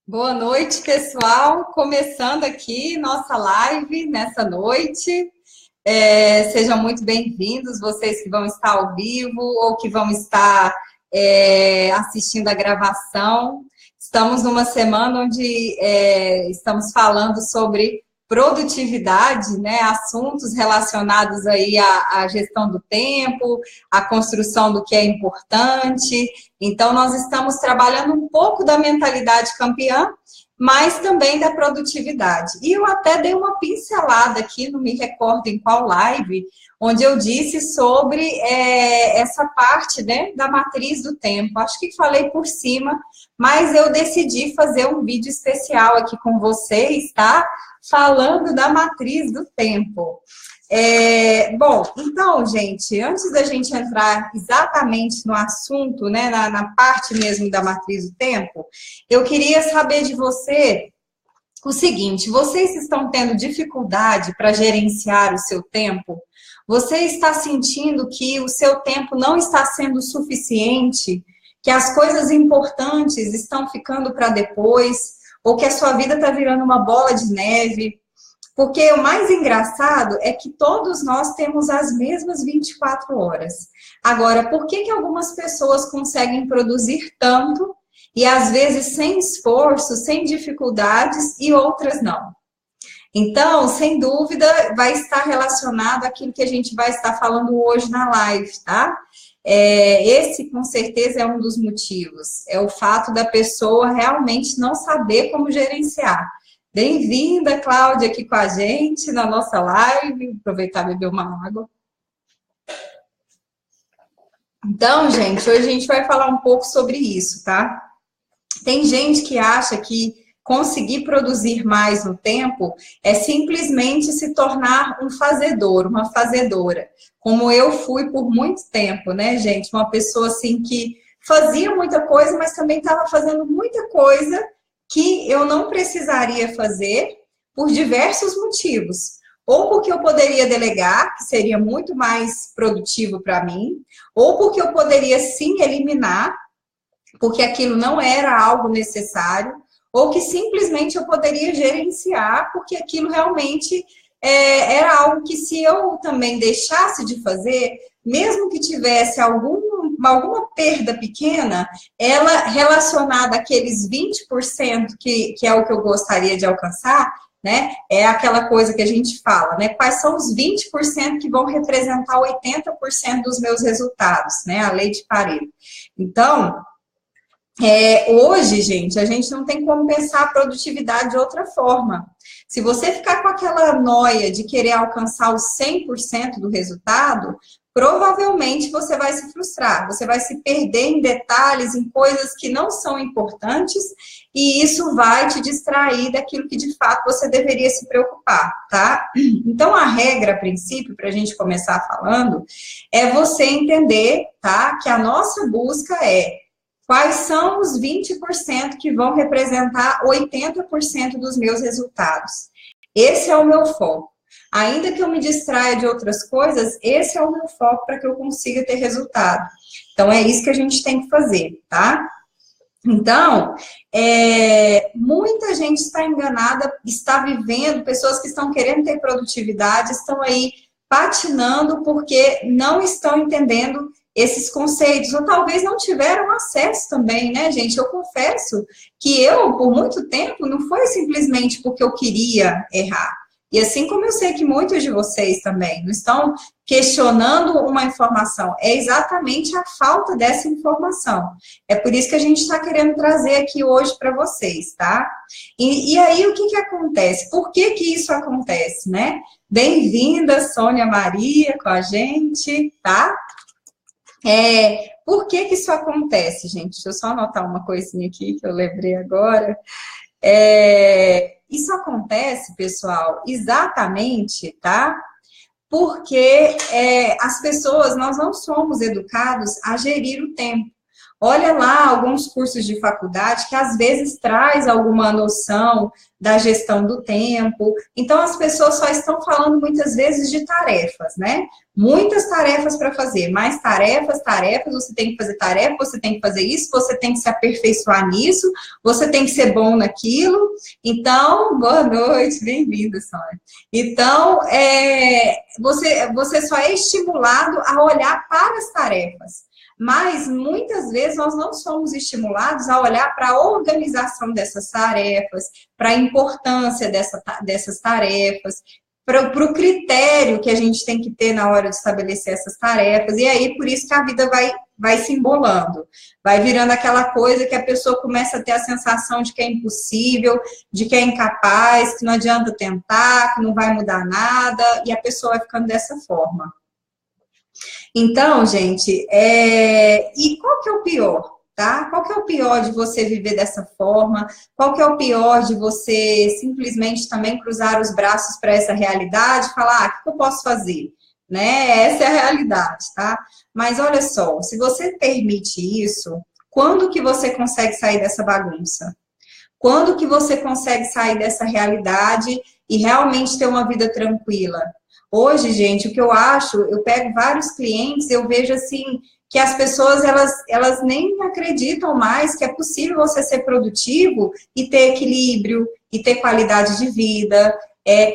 Boa noite, pessoal. Começando aqui nossa live nessa noite. Sejam muito bem-vindos, vocês que vão estar ao vivo ou que vão estar assistindo a gravação. Estamos numa semana onde estamos falando sobre produtividade, né? Assuntos relacionados aí à gestão do tempo, à construção do que é importante. Então, nós estamos trabalhando um pouco da mentalidade campeã, mas também da produtividade. E eu até dei uma pincelada aqui, não me recordo em qual live, onde eu disse sobre essa parte, né, da matriz do tempo. Acho que falei por cima, mas eu decidi fazer um vídeo especial aqui com vocês, tá? Falando da matriz do tempo. Bom, então, gente, antes da gente entrar exatamente no assunto, né, na parte mesmo da matriz do tempo, eu queria saber de você o seguinte: vocês estão tendo dificuldade para gerenciar o seu tempo? Você está sentindo que o seu tempo não está sendo suficiente, que as coisas importantes estão ficando para depois, ou que a sua vida está virando uma bola de neve? Porque o mais engraçado é que todos nós temos as mesmas 24 horas. Agora, por que algumas pessoas conseguem produzir tanto e às vezes sem esforço, sem dificuldades, e outras não? Então, sem dúvida, vai estar relacionado àquilo que a gente vai estar falando hoje na live, tá? Esse, com certeza, é um dos motivos. É o fato da pessoa realmente não saber como gerenciar. Bem-vinda, Cláudia, aqui com a gente na nossa live. Aproveitar e beber uma água. Então, gente, hoje a gente vai falar um pouco sobre isso, tá? Tem gente que acha que conseguir produzir mais no tempo é simplesmente se tornar um fazedor, uma fazedora. Como eu fui por muito tempo, né, gente? Uma pessoa assim que fazia muita coisa, mas também estava fazendo muita coisa que eu não precisaria fazer por diversos motivos. Ou porque eu poderia delegar, que seria muito mais produtivo para mim, ou porque eu poderia sim eliminar, porque aquilo não era algo necessário, ou que simplesmente eu poderia gerenciar, porque aquilo realmente era algo que, se eu também deixasse de fazer, mesmo que tivesse alguma perda pequena, ela relacionada àqueles 20% que é o que eu gostaria de alcançar, né? É aquela coisa que a gente fala, né? Quais são os 20% que vão representar 80% dos meus resultados, né? A lei de Pareto. Então, hoje, gente, a gente não tem como pensar a produtividade de outra forma. Se você ficar com aquela noia de querer alcançar os 100% do resultado, provavelmente você vai se frustrar, você vai se perder em detalhes, em coisas que não são importantes, e isso vai te distrair daquilo que de fato você deveria se preocupar, tá? Então, a regra, a princípio, para a gente começar falando, é você entender, tá, que a nossa busca quais são os 20% que vão representar 80% dos meus resultados? Esse é o meu foco. Ainda que eu me distraia de outras coisas, esse é o meu foco para que eu consiga ter resultado. Então, é isso que a gente tem que fazer, tá? Então, muita gente está enganada, está vivendo, pessoas que estão querendo ter produtividade, estão aí patinando porque não estão entendendo esses conceitos, ou talvez não tiveram acesso também, né, gente? Eu confesso que eu, por muito tempo, não foi simplesmente porque eu queria errar. E assim como eu sei que muitos de vocês também não estão questionando uma informação, é exatamente a falta dessa informação. É por isso que a gente está querendo trazer aqui hoje para vocês, tá? E aí, o que acontece? Por que isso acontece, né? Bem-vinda, Sônia Maria, com a gente, tá? Por que isso acontece, gente? Deixa eu só anotar uma coisinha aqui que eu lembrei agora. Isso acontece, pessoal, exatamente, tá? Porque as pessoas, nós não somos educados a gerir o tempo. Olha lá alguns cursos de faculdade que às vezes traz alguma noção da gestão do tempo. Então, as pessoas só estão falando muitas vezes de tarefas, né? Muitas tarefas para fazer, mais tarefas, você tem que fazer tarefa, você tem que fazer isso, você tem que se aperfeiçoar nisso, você tem que ser bom naquilo. Então, boa noite, bem-vinda, Sônia. Então, você só é estimulado a olhar para as tarefas. Mas, muitas vezes, nós não somos estimulados a olhar para a organização dessas tarefas, para a importância dessas tarefas, para o critério que a gente tem que ter na hora de estabelecer essas tarefas. E aí, por isso que a vida vai se embolando. Vai virando aquela coisa que a pessoa começa a ter a sensação de que é impossível, de que é incapaz, que não adianta tentar, que não vai mudar nada, e a pessoa vai ficando dessa forma. Então, gente, e qual que é o pior, tá? Qual que é o pior de você viver dessa forma? Qual que é o pior de você simplesmente também cruzar os braços para essa realidade e falar, o que eu posso fazer? Né? Essa é a realidade, tá? Mas olha só, se você permite isso, quando que você consegue sair dessa bagunça? Quando que você consegue sair dessa realidade e realmente ter uma vida tranquila? Hoje, gente, o que eu acho, eu pego vários clientes, eu vejo assim, que as pessoas, elas nem acreditam mais que é possível você ser produtivo e ter equilíbrio, e ter qualidade de vida.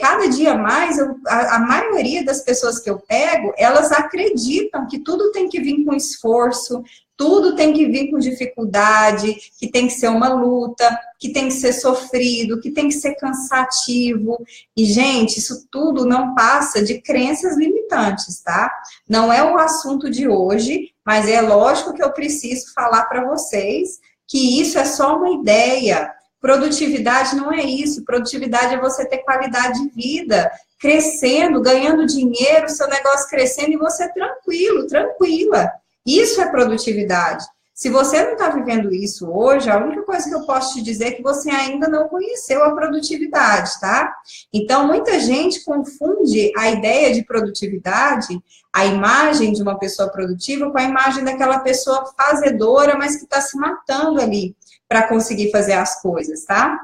Cada dia mais, a maioria das pessoas que eu pego, elas acreditam que tudo tem que vir com esforço, tudo tem que vir com dificuldade, que tem que ser uma luta, que tem que ser sofrido, que tem que ser cansativo. E, gente, isso tudo não passa de crenças limitantes, tá? Não é o assunto de hoje, mas é lógico que eu preciso falar para vocês que isso é só uma ideia. Produtividade não é isso. Produtividade é você ter qualidade de vida, crescendo, ganhando dinheiro, seu negócio crescendo e você tranquilo, tranquila. Isso é produtividade. Se você não está vivendo isso hoje, a única coisa que eu posso te dizer é que você ainda não conheceu a produtividade, tá? Então, muita gente confunde a ideia de produtividade, a imagem de uma pessoa produtiva, com a imagem daquela pessoa fazedora, mas que está se matando ali para conseguir fazer as coisas, tá?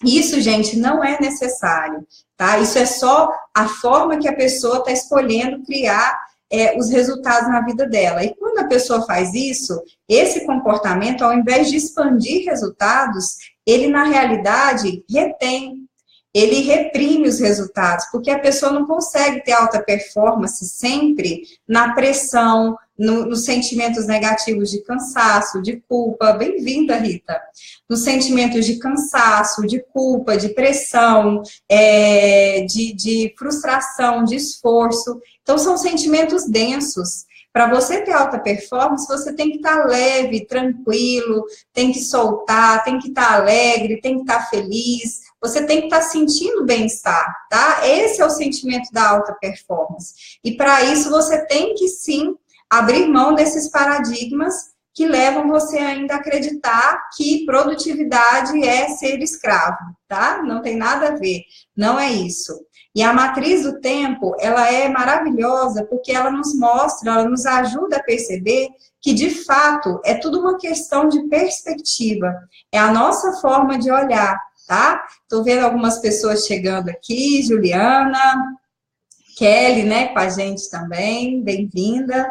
Isso, gente, não é necessário, tá? Isso é só a forma que a pessoa está escolhendo criar os resultados na vida dela. E quando a pessoa faz isso, esse comportamento, ao invés de expandir resultados, ele, na realidade, retém. Ele reprime os resultados, porque a pessoa não consegue ter alta performance sempre na pressão, nos sentimentos negativos de cansaço, de culpa. Bem-vinda, Rita. Nos sentimentos de cansaço, de culpa, de pressão, de frustração, de esforço. Então, são sentimentos densos. Para você ter alta performance, você tem que estar leve, tranquilo, tem que soltar, tem que estar alegre, tem que estar feliz. Você tem que estar sentindo bem-estar, tá? Esse é o sentimento da alta performance. E para isso, você tem que, sim, abrir mão desses paradigmas que levam você ainda a acreditar que produtividade é ser escravo, tá? Não tem nada a ver, não é isso. E a matriz do tempo, ela é maravilhosa porque ela nos mostra, ela nos ajuda a perceber que, de fato, é tudo uma questão de perspectiva. É a nossa forma de olhar, tá? Estou vendo algumas pessoas chegando aqui, Juliana, Kelly, né, com a gente também, bem-vinda.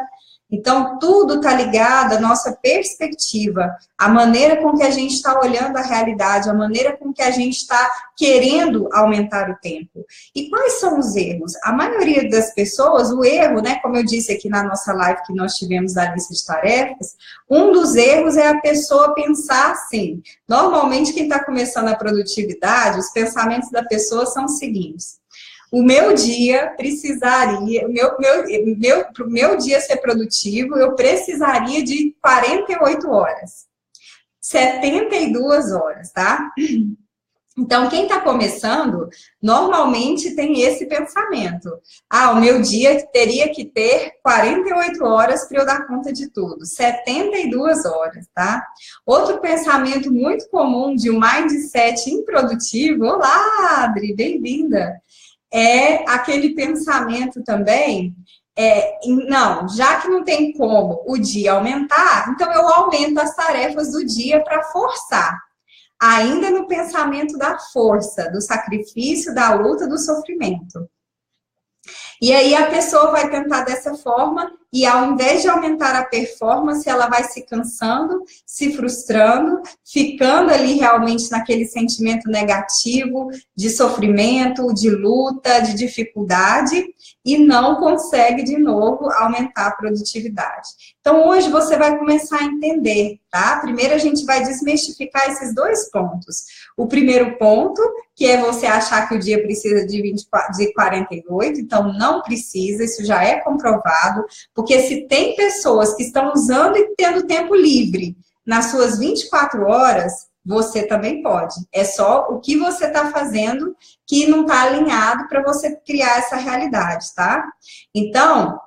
Então, tudo está ligado à nossa perspectiva, a maneira com que a gente está olhando a realidade, a maneira com que a gente está querendo aumentar o tempo. E quais são os erros? A maioria das pessoas, o erro, né, como eu disse aqui na nossa live que nós tivemos da lista de tarefas, um dos erros é a pessoa pensar assim. Normalmente, quem está começando a produtividade, os pensamentos da pessoa são os seguintes: o meu dia precisaria, para o meu dia ser produtivo, eu precisaria de 48 horas. 72 horas, tá? Então, quem está começando, normalmente tem esse pensamento. O meu dia teria que ter 48 horas para eu dar conta de tudo. 72 horas, tá? Outro pensamento muito comum de um mindset improdutivo. Olá, Adri, bem-vinda. É aquele pensamento também Não, já que não tem como o dia aumentar, então eu aumento as tarefas do dia para forçar. Ainda no pensamento da força, do sacrifício, da luta, do sofrimento. E aí a pessoa vai tentar dessa forma e ao invés de aumentar a performance, ela vai se cansando, se frustrando, ficando ali realmente naquele sentimento negativo de sofrimento, de luta, de dificuldade e não consegue de novo aumentar a produtividade. Então hoje você vai começar a entender, tá? Primeiro a gente vai desmistificar esses dois pontos. O primeiro ponto, que é você achar que o dia precisa de 48, então não precisa, isso já é comprovado, porque se tem pessoas que estão usando e tendo tempo livre nas suas 24 horas, você também pode. É só o que você está fazendo que não está alinhado para você criar essa realidade, tá? Então,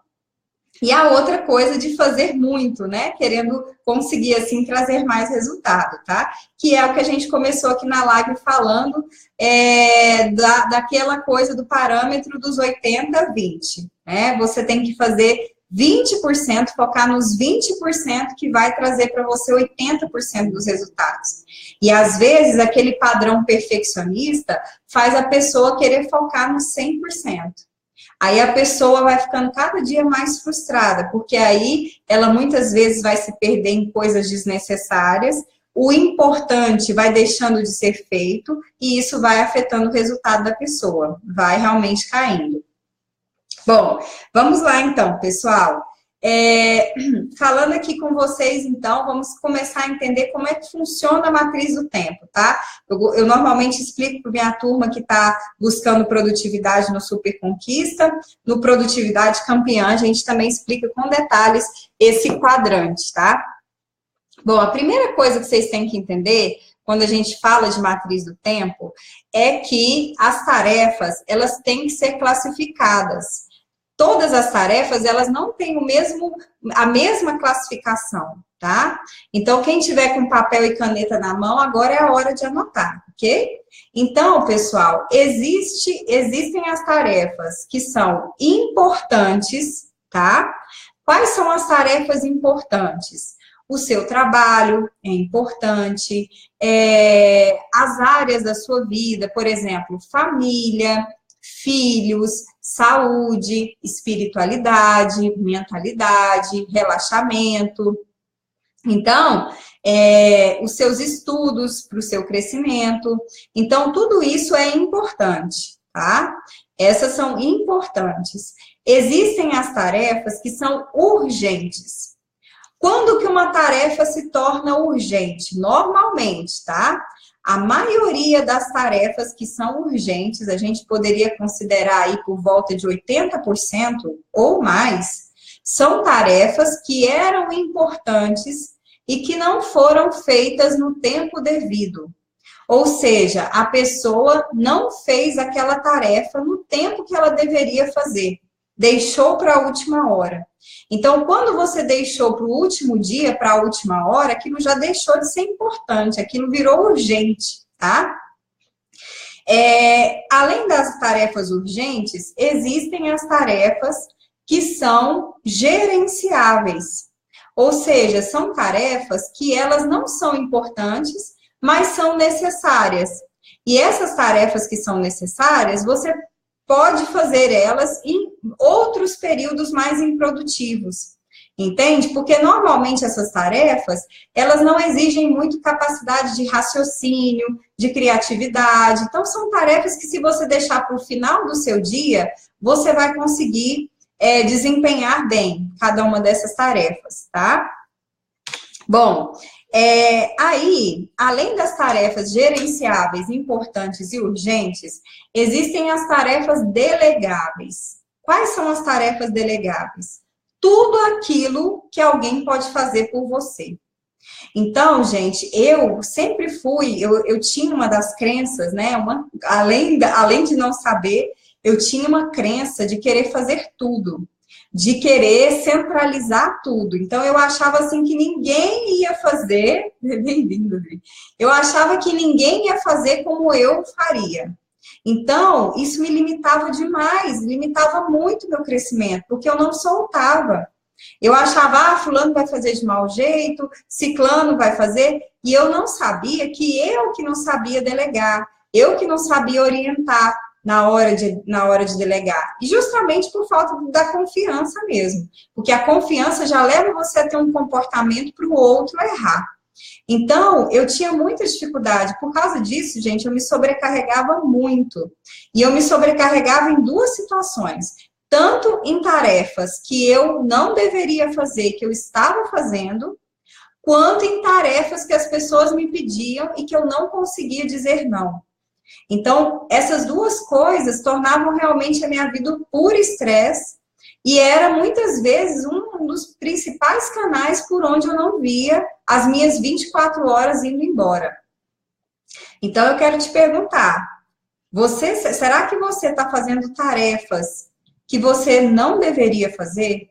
e a outra coisa de fazer muito, né? Querendo conseguir, assim, trazer mais resultado, tá? Que é o que a gente começou aqui na live falando, daquela coisa do parâmetro dos 80-20, né? Você tem que fazer 20%, focar nos 20% que vai trazer para você 80% dos resultados. E às vezes aquele padrão perfeccionista faz a pessoa querer focar no 100%. Aí a pessoa vai ficando cada dia mais frustrada, porque aí ela muitas vezes vai se perder em coisas desnecessárias, o importante vai deixando de ser feito e isso vai afetando o resultado da pessoa, vai realmente caindo. Bom, vamos lá então, pessoal. Falando aqui com vocês, então, vamos começar a entender como é que funciona a matriz do tempo, tá? Eu normalmente explico para minha turma que está buscando produtividade no Super Conquista, no Produtividade Campeã, a gente também explica com detalhes esse quadrante, tá? Bom, a primeira coisa que vocês têm que entender, quando a gente fala de matriz do tempo, é que as tarefas, elas têm que ser classificadas. Todas as tarefas, elas não têm a mesma classificação, tá? Então, quem tiver com papel e caneta na mão, agora é a hora de anotar, ok? Então, pessoal, existem as tarefas que são importantes, tá? Quais são as tarefas importantes? O seu trabalho é importante, as áreas da sua vida, por exemplo, família, filhos, saúde, espiritualidade, mentalidade, relaxamento. Então, os seus estudos para o seu crescimento. Então, tudo isso é importante, tá? Essas são importantes. Existem as tarefas que são urgentes. Quando que uma tarefa se torna urgente? Normalmente, tá? A maioria das tarefas que são urgentes, a gente poderia considerar aí por volta de 80% ou mais, são tarefas que eram importantes e que não foram feitas no tempo devido. Ou seja, a pessoa não fez aquela tarefa no tempo que ela deveria fazer, deixou para a última hora. Então, quando você deixou para o último dia, para a última hora, aquilo já deixou de ser importante, aquilo virou urgente, tá? Além das tarefas urgentes, existem as tarefas que são gerenciáveis. Ou seja, são tarefas que elas não são importantes, mas são necessárias. E essas tarefas que são necessárias, você pode fazer elas em outros períodos mais improdutivos, entende? Porque normalmente essas tarefas, elas não exigem muito capacidade de raciocínio, de criatividade. Então, são tarefas que se você deixar para o final do seu dia, você vai conseguir desempenhar bem cada uma dessas tarefas, tá? Bom, aí, além das tarefas gerenciáveis, importantes e urgentes, existem as tarefas delegáveis. Quais são as tarefas delegáveis? Tudo aquilo que alguém pode fazer por você. Então, gente, eu sempre fui, eu tinha uma das crenças, né? Além de não saber, eu tinha uma crença de querer fazer tudo. De querer centralizar tudo. Então, eu achava assim que ninguém ia fazer, é bem lindo, eu achava que ninguém ia fazer como eu faria. Então, isso me limitava demais, limitava muito meu crescimento, porque eu não soltava. Eu achava, fulano vai fazer de mau jeito, ciclano vai fazer, e eu não sabia que eu que não sabia delegar, eu que não sabia orientar na hora de delegar. E justamente por falta da confiança mesmo, porque a confiança já leva você a ter um comportamento para o outro errar. Então, eu tinha muita dificuldade. Por causa disso, gente, eu me sobrecarregava muito. E eu me sobrecarregava em duas situações. Tanto em tarefas que eu não deveria fazer, que eu estava fazendo, quanto em tarefas que as pessoas me pediam e que eu não conseguia dizer não. Então, essas duas coisas tornavam realmente a minha vida um puro estresse e era muitas vezes um dos principais canais por onde eu não via as minhas 24 horas indo embora. Então, eu quero te perguntar, será que você está fazendo tarefas que você não deveria fazer?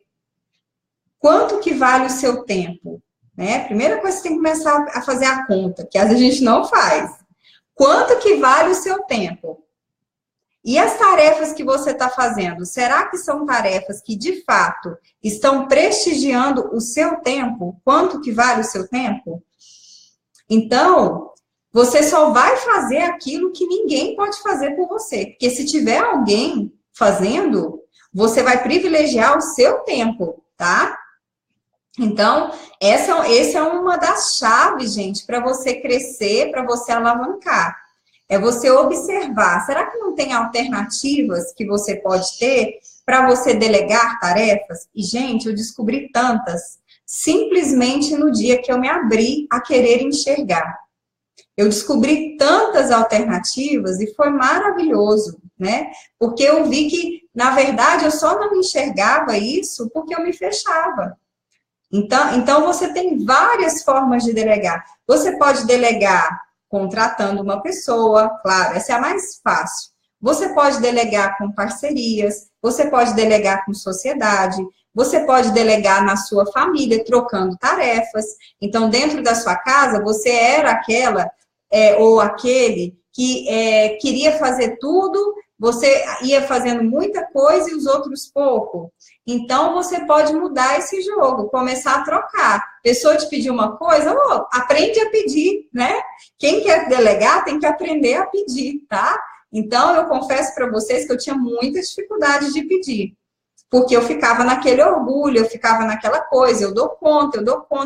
Quanto que vale o seu tempo? Né? Primeira coisa, você tem que começar a fazer a conta, que às vezes a gente não faz. Quanto que vale o seu tempo? E as tarefas que você está fazendo, será que são tarefas que, de fato, estão prestigiando o seu tempo? Quanto que vale o seu tempo? Então, você só vai fazer aquilo que ninguém pode fazer por você. Porque se tiver alguém fazendo, você vai privilegiar o seu tempo, tá? Então, essa é uma das chaves, gente, para você crescer, para você alavancar. É você observar, será que não tem alternativas que você pode ter para você delegar tarefas? E, gente, eu descobri tantas, simplesmente no dia que eu me abri a querer enxergar. Eu descobri tantas alternativas e foi maravilhoso, né? Porque eu vi que, na verdade, eu só não enxergava isso porque eu me fechava. Então, você tem várias formas de delegar. Você pode delegar contratando uma pessoa, claro, essa é a mais fácil. Você pode delegar com parcerias, você pode delegar com sociedade, você pode delegar na sua família, trocando tarefas. Então, dentro da sua casa, você era aquela ou aquele que queria fazer tudo, você ia fazendo muita coisa e os outros pouco. Então, você pode mudar esse jogo, começar a trocar. A pessoa te pediu uma coisa, aprende a pedir, né? Quem quer delegar tem que aprender a pedir, tá? Então, eu confesso para vocês que eu tinha muita dificuldade de pedir. Porque eu ficava naquele orgulho, eu ficava naquela coisa, eu dou conta,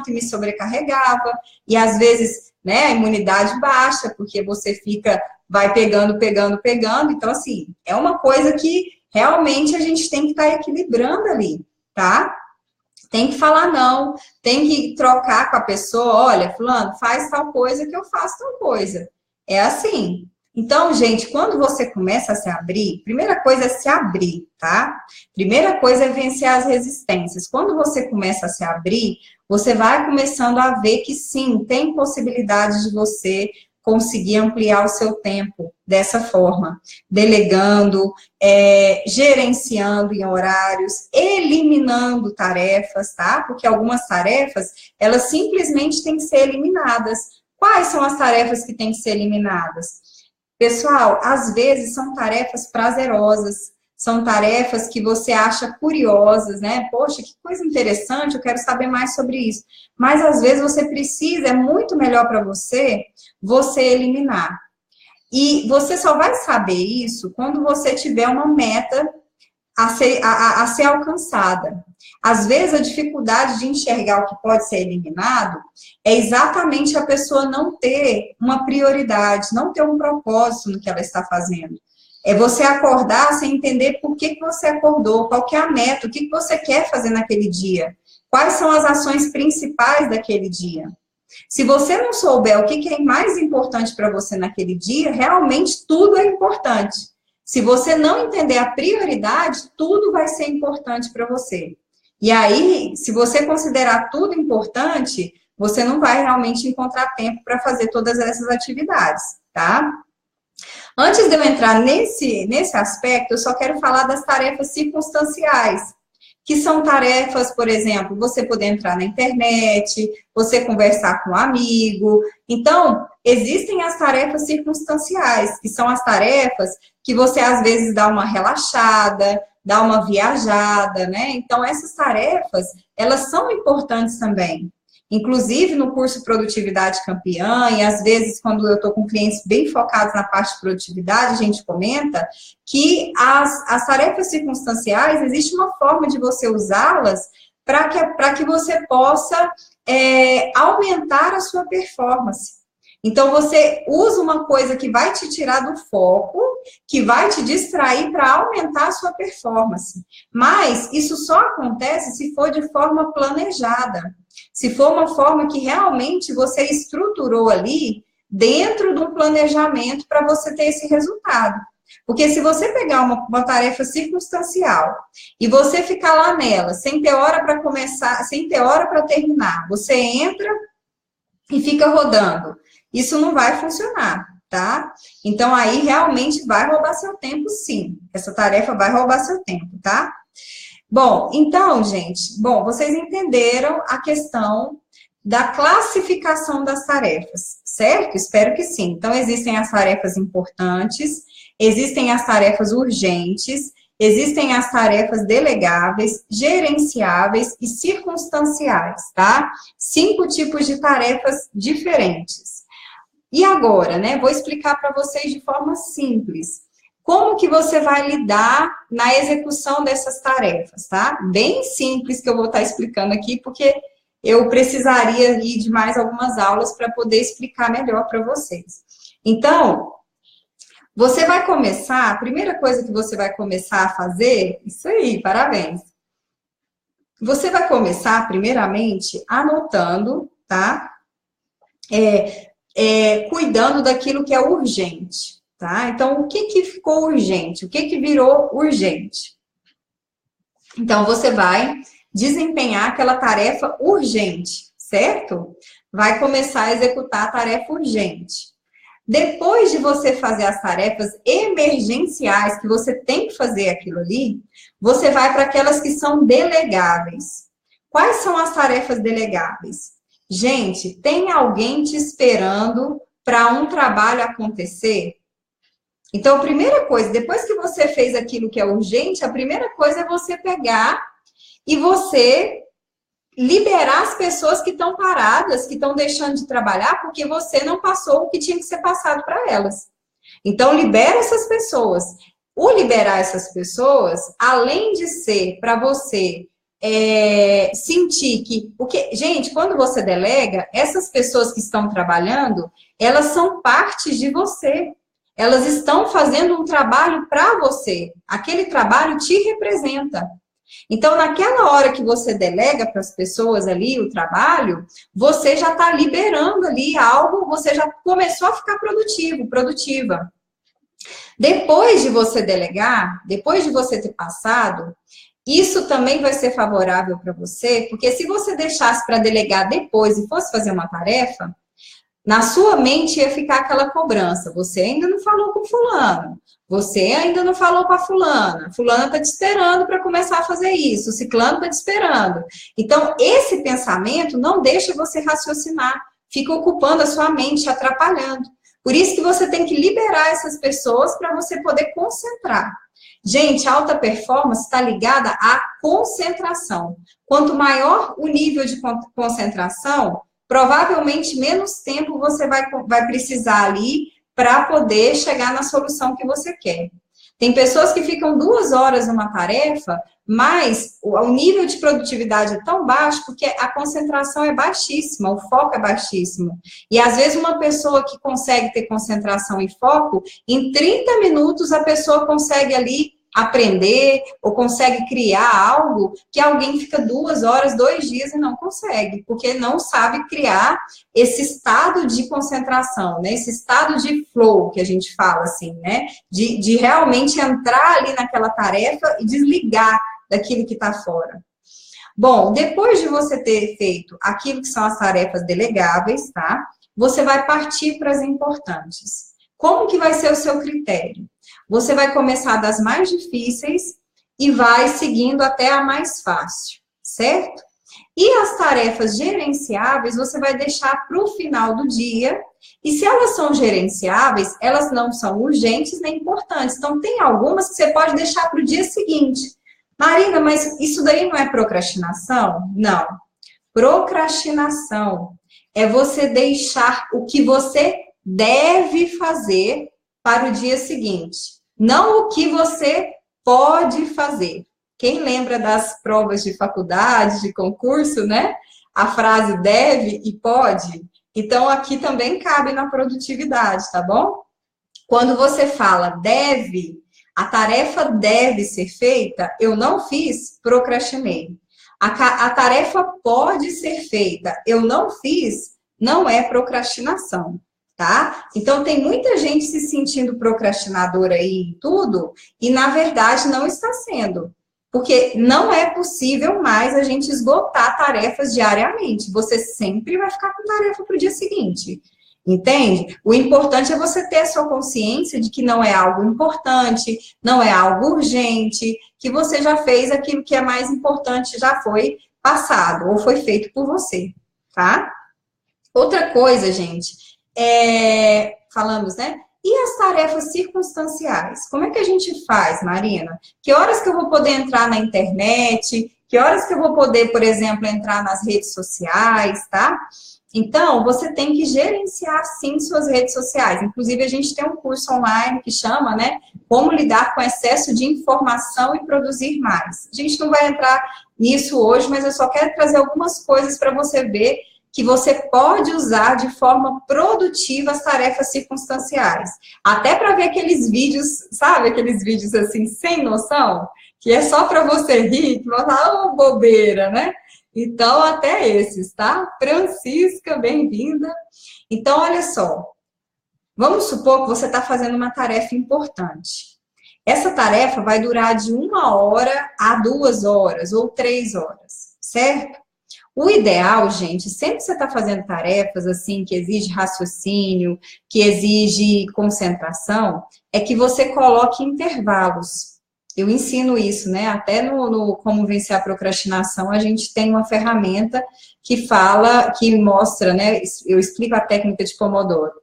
e me sobrecarregava. E às vezes, né, a imunidade baixa, porque você vai pegando. Então, assim, é uma coisa que realmente a gente tem que estar equilibrando ali, tá? Tem que falar não, tem que trocar com a pessoa, olha, fulano, faz tal coisa que eu faço tal coisa. É assim. Então, gente, quando você começa a se abrir, primeira coisa é se abrir, tá? Primeira coisa é vencer as resistências. Quando você começa a se abrir, você vai começando a ver que sim, tem possibilidade de você conseguir ampliar o seu tempo dessa forma, delegando, gerenciando em horários, eliminando tarefas, tá? Porque algumas tarefas, elas simplesmente têm que ser eliminadas. Quais são as tarefas que têm que ser eliminadas? Pessoal, às vezes são tarefas prazerosas, são tarefas que você acha curiosas, né? Poxa, que coisa interessante, eu quero saber mais sobre isso. Mas às vezes você precisa, é muito melhor para você eliminar. E você só vai saber isso quando você tiver uma meta a ser alcançada. Às vezes, a dificuldade de enxergar o que pode ser eliminado é exatamente a pessoa não ter uma prioridade, não ter um propósito no que ela está fazendo. É você acordar sem entender por que você acordou, qual que é a meta, o que você quer fazer naquele dia, quais são as ações principais daquele dia. Se você não souber o que é mais importante para você naquele dia, realmente tudo é importante. Se você não entender a prioridade, tudo vai ser importante para você. E aí, se você considerar tudo importante, você não vai realmente encontrar tempo para fazer todas essas atividades, tá? Antes de eu entrar nesse aspecto, eu só quero falar das tarefas circunstanciais, que são tarefas, por exemplo, você poder entrar na internet, você conversar com um amigo. Então, existem as tarefas circunstanciais, que são as tarefas que você, às vezes, dá uma relaxada, dá uma viajada, né? Então, essas tarefas, elas são importantes também. Inclusive, no curso Produtividade Campeã, e às vezes, quando eu estou com clientes bem focados na parte de produtividade, a gente comenta que as tarefas circunstanciais, existe uma forma de você usá-las para que você possa aumentar a sua performance. Então, você usa uma coisa que vai te tirar do foco, que vai te distrair para aumentar a sua performance. Mas isso só acontece se for de forma planejada. Se for uma forma que realmente você estruturou ali dentro de um planejamento para você ter esse resultado. Porque se você pegar uma tarefa circunstancial e você ficar lá nela, sem ter hora para começar, sem ter hora para terminar, você entra e fica rodando. Isso não vai funcionar, tá? Então, aí realmente vai roubar seu tempo, sim. Essa tarefa vai roubar seu tempo, tá? Bom, então, gente, vocês entenderam a questão da classificação das tarefas, certo? Espero que sim. Então, existem as tarefas importantes, existem as tarefas urgentes, existem as tarefas delegáveis, gerenciáveis e circunstanciais, tá? 5 tipos de tarefas diferentes. E agora, né, vou explicar para vocês de forma simples. Como que você vai lidar na execução dessas tarefas, tá? Bem simples que eu vou estar explicando aqui, porque eu precisaria de mais algumas aulas para poder explicar melhor para vocês. Então, você vai começar, a primeira coisa que você vai começar a fazer, isso aí, parabéns. Você vai começar, primeiramente, anotando, tá? Cuidando daquilo que é urgente. Tá? Então, o que ficou urgente? O que virou urgente? Então, você vai desempenhar aquela tarefa urgente, certo? Vai começar a executar a tarefa urgente. Depois de você fazer as tarefas emergenciais, que você tem que fazer aquilo ali, você vai para aquelas que são delegáveis. Quais são as tarefas delegáveis? Gente, tem alguém te esperando para um trabalho acontecer? Então, a primeira coisa, depois que você fez aquilo que é urgente, a primeira coisa é você pegar e você liberar as pessoas que estão paradas, que estão deixando de trabalhar, porque você não passou o que tinha que ser passado para elas. Então, libera essas pessoas. O liberar essas pessoas, além de ser para você sentir que... Porque, gente, quando você delega, essas pessoas que estão trabalhando, elas são partes de você. Elas estão fazendo um trabalho para você. Aquele trabalho te representa. Então, naquela hora que você delega para as pessoas ali o trabalho, você já está liberando ali algo, você já começou a ficar produtivo, produtiva. Depois de você delegar, depois de você ter passado, isso também vai ser favorável para você, porque se você deixasse para delegar depois e fosse fazer uma tarefa, na sua mente ia ficar aquela cobrança. Você ainda não falou com fulano. Você ainda não falou com a fulana. Fulana está te esperando para começar a fazer isso. O ciclano está te esperando. Então, esse pensamento não deixa você raciocinar. Fica ocupando a sua mente, atrapalhando. Por isso que você tem que liberar essas pessoas para você poder concentrar. Gente, a alta performance está ligada à concentração. Quanto maior o nível de concentração, provavelmente menos tempo você vai precisar ali para poder chegar na solução que você quer. Tem pessoas que ficam 2 horas numa tarefa, mas o nível de produtividade é tão baixo porque a concentração é baixíssima, o foco é baixíssimo. E às vezes uma pessoa que consegue ter concentração e foco, em 30 minutos a pessoa consegue ali aprender ou consegue criar algo que alguém fica 2 horas, 2 dias e não consegue, porque não sabe criar esse estado de concentração, né? Esse estado de flow que a gente fala assim, né? De realmente entrar ali naquela tarefa e desligar daquilo que está fora. Bom, depois de você ter feito aquilo que são as tarefas delegáveis, tá? Você vai partir para as importantes. Como que vai ser o seu critério? Você vai começar das mais difíceis e vai seguindo até a mais fácil, certo? E as tarefas gerenciáveis você vai deixar para o final do dia. E se elas são gerenciáveis, elas não são urgentes nem importantes. Então, tem algumas que você pode deixar para o dia seguinte. Marina, mas isso daí não é procrastinação? Não. Procrastinação é você deixar o que você deve fazer para o dia seguinte, não o que você pode fazer. Quem lembra das provas de faculdade, de concurso, né? A frase deve e pode. Então, aqui também cabe na produtividade, tá bom? Quando você fala deve, a tarefa deve ser feita, eu não fiz, procrastinei. A tarefa pode ser feita, eu não fiz, não é procrastinação, tá? Então, tem muita gente se sentindo procrastinadora aí em tudo, e na verdade não está sendo. Porque não é possível mais a gente esgotar tarefas diariamente. Você sempre vai ficar com tarefa para o dia seguinte. Entende? O importante é você ter a sua consciência de que não é algo importante, não é algo urgente, que você já fez aquilo que é mais importante, já foi passado ou foi feito por você, tá? Outra coisa, gente, falamos, né? E as tarefas circunstanciais? Como é que a gente faz, Marina? Que horas que eu vou poder entrar na internet? Que horas que eu vou poder, por exemplo, entrar nas redes sociais, tá? Então, você tem que gerenciar, sim, suas redes sociais. Inclusive, a gente tem um curso online que chama, né? Como lidar com excesso de informação e produzir mais. A gente não vai entrar nisso hoje, mas eu só quero trazer algumas coisas para você ver que você pode usar de forma produtiva as tarefas circunstanciais. Até para ver aqueles vídeos, sabe? Aqueles vídeos assim, sem noção, que é só para você rir, que você fala, oh, bobeira, né? Então, até esses, tá? Francisca, bem-vinda. Então, olha só. Vamos supor que você está fazendo uma tarefa importante. Essa tarefa vai durar de 1 hora a 2 horas ou 3 horas, certo? O ideal, gente, sempre que você está fazendo tarefas assim, que exige raciocínio, que exige concentração, é que você coloque intervalos. Eu ensino isso, né? Até no Como Vencer a Procrastinação, a gente tem uma ferramenta que fala, que mostra, né? Eu explico a técnica de Pomodoro.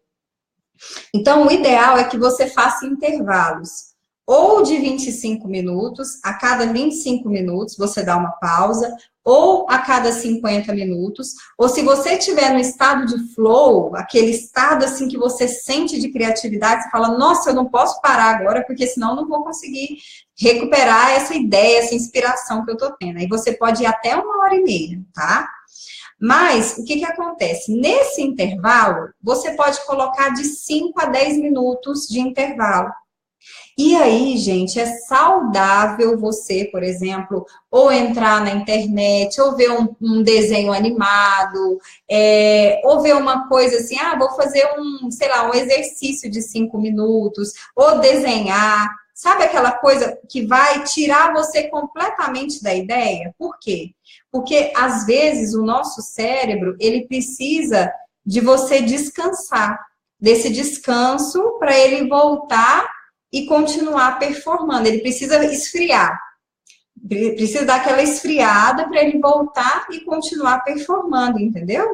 Então, o ideal é que você faça intervalos. Ou de 25 minutos, a cada 25 minutos você dá uma pausa, ou a cada 50 minutos, ou se você estiver no estado de flow, aquele estado assim que você sente de criatividade, você fala, nossa, eu não posso parar agora, porque senão eu não vou conseguir recuperar essa ideia, essa inspiração que eu tô tendo. Aí você pode ir até 1h30, tá? Mas, o que acontece? Nesse intervalo, você pode colocar de 5 a 10 minutos de intervalo. E aí, gente, é saudável você, por exemplo, ou entrar na internet, ou ver um desenho animado, ou ver uma coisa assim, vou fazer sei lá, um exercício de 5 minutos, ou desenhar. Sabe aquela coisa que vai tirar você completamente da ideia? Por quê? Porque, às vezes, o nosso cérebro, ele precisa de você descansar, desse descanso para ele voltar e continuar performando. Ele precisa esfriar. Precisa dar aquela esfriada para ele voltar e continuar performando, entendeu?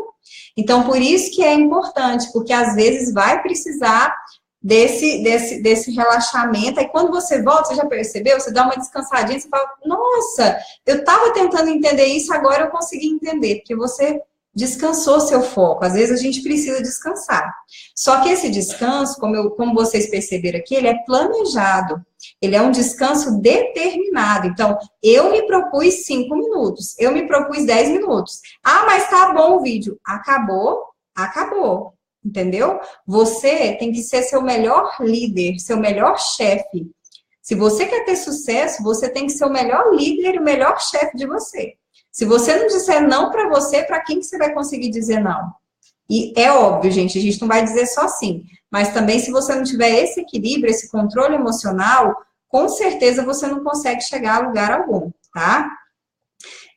Então, por isso que é importante, porque às vezes vai precisar desse relaxamento. Aí quando você volta, você já percebeu? Você dá uma descansadinha, você fala, nossa, eu estava tentando entender isso, agora eu consegui entender, porque você descansou seu foco. Às vezes a gente precisa descansar. Só que esse descanso, como vocês perceberam aqui, ele é planejado. Ele é um descanso determinado. Então, eu me propus 5 minutos. Eu me propus 10 minutos. Mas tá bom o vídeo. Acabou, acabou. Entendeu? Você tem que ser seu melhor líder, seu melhor chefe. Se você quer ter sucesso, você tem que ser o melhor líder e o melhor chefe de você. Se você não disser não para você, para quem que você vai conseguir dizer não? E é óbvio, gente, a gente não vai dizer só sim. Mas também, se você não tiver esse equilíbrio, esse controle emocional, com certeza você não consegue chegar a lugar algum, tá?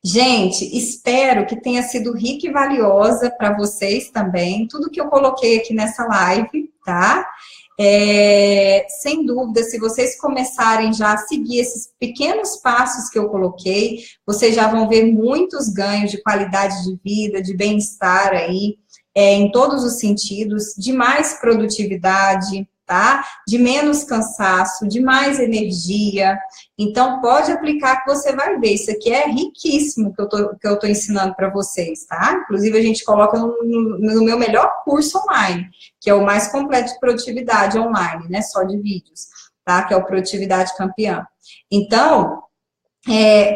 Gente, espero que tenha sido rica e valiosa para vocês também, tudo que eu coloquei aqui nessa live, tá? Sem dúvida, se vocês começarem já a seguir esses pequenos passos que eu coloquei, vocês já vão ver muitos ganhos de qualidade de vida, de bem-estar aí, em todos os sentidos, de mais produtividade, tá? De menos cansaço, de mais energia. Então, pode aplicar que você vai ver. Isso aqui é riquíssimo que eu tô ensinando para vocês, tá? Inclusive, a gente coloca no meu melhor curso online, que é o mais completo de produtividade online, né? Só de vídeos, tá? Que é o Produtividade Campeã. Então,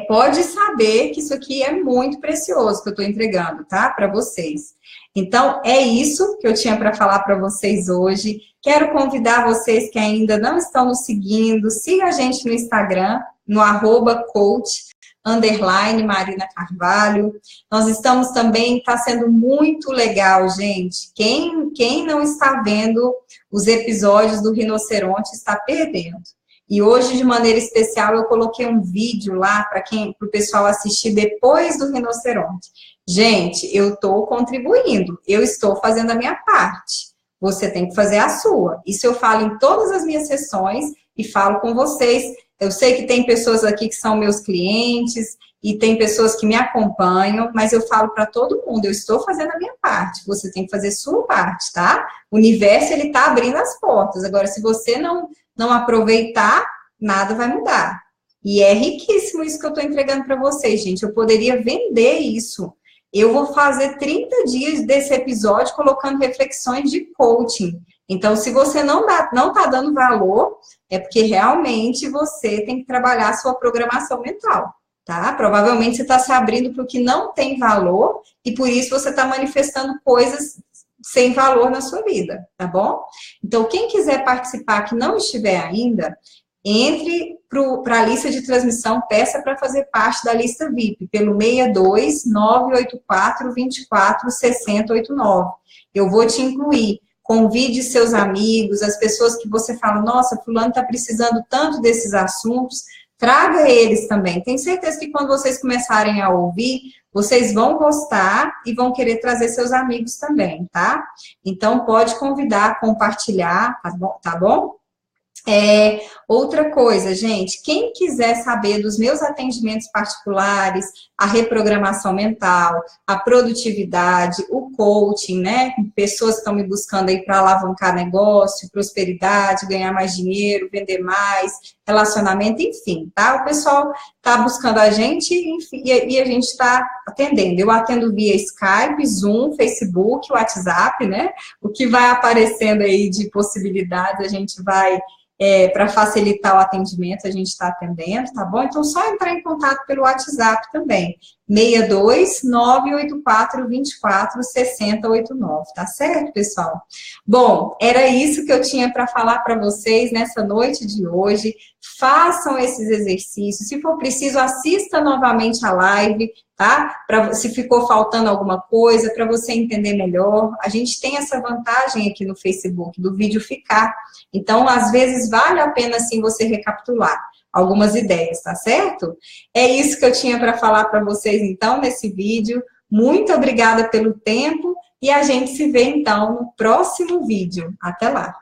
pode saber que isso aqui é muito precioso que eu estou entregando, tá? Para vocês. Então, é isso que eu tinha para falar para vocês hoje. Quero convidar vocês que ainda não estão nos seguindo, siga a gente no Instagram, no @coach_Marina Carvalho. Nós estamos também, está sendo muito legal, gente. Quem não está vendo os episódios do Rinoceronte está perdendo. E hoje, de maneira especial, eu coloquei um vídeo lá para o pessoal assistir depois do Rinoceronte. Gente, eu estou contribuindo, eu estou fazendo a minha parte. Você tem que fazer a sua. Isso eu falo em todas as minhas sessões e falo com vocês. Eu sei que tem pessoas aqui que são meus clientes e tem pessoas que me acompanham, mas eu falo para todo mundo, eu estou fazendo a minha parte. Você tem que fazer a sua parte, tá? O universo, ele está abrindo as portas. Agora, se você não aproveitar, nada vai mudar. E é riquíssimo isso que eu estou entregando para vocês, gente. Eu poderia vender isso. Eu vou fazer 30 dias desse episódio colocando reflexões de coaching. Então, se você não está dando valor, é porque realmente você tem que trabalhar a sua programação mental, tá? Provavelmente você está se abrindo para o que não tem valor e por isso você está manifestando coisas sem valor na sua vida, tá bom? Então, quem quiser participar que não estiver ainda, entre para a lista de transmissão, peça para fazer parte da lista VIP, pelo 62 984 24 6089. Eu vou te incluir. Convide seus amigos, as pessoas que você fala, nossa, fulano está precisando tanto desses assuntos, traga eles também. Tenho certeza que quando vocês começarem a ouvir, vocês vão gostar e vão querer trazer seus amigos também, tá? Então, pode convidar, compartilhar, tá bom? Outra coisa, gente, quem quiser saber dos meus atendimentos particulares, a reprogramação mental, a produtividade, o coaching, né? Pessoas que estão me buscando aí para alavancar negócio, prosperidade, ganhar mais dinheiro, vender mais, relacionamento, enfim, tá? O pessoal tá buscando a gente, enfim, e a gente está atendendo. Eu atendo via Skype, Zoom, Facebook, WhatsApp, né? O que vai aparecendo aí de possibilidades, a gente vai... para facilitar o atendimento, a gente está atendendo, tá bom? Então, só entrar em contato pelo WhatsApp também, 62 984 24 6089, tá certo, pessoal? Bom, era isso que eu tinha para falar para vocês nessa noite de hoje. Façam esses exercícios, se for preciso, assista novamente a live, tá? Se ficou faltando alguma coisa, para você entender melhor. A gente tem essa vantagem aqui no Facebook, do vídeo ficar. Então, às vezes, vale a pena, sim, você recapitular algumas ideias, tá certo? É isso que eu tinha para falar para vocês, então, nesse vídeo. Muito obrigada pelo tempo e a gente se vê, então, no próximo vídeo. Até lá!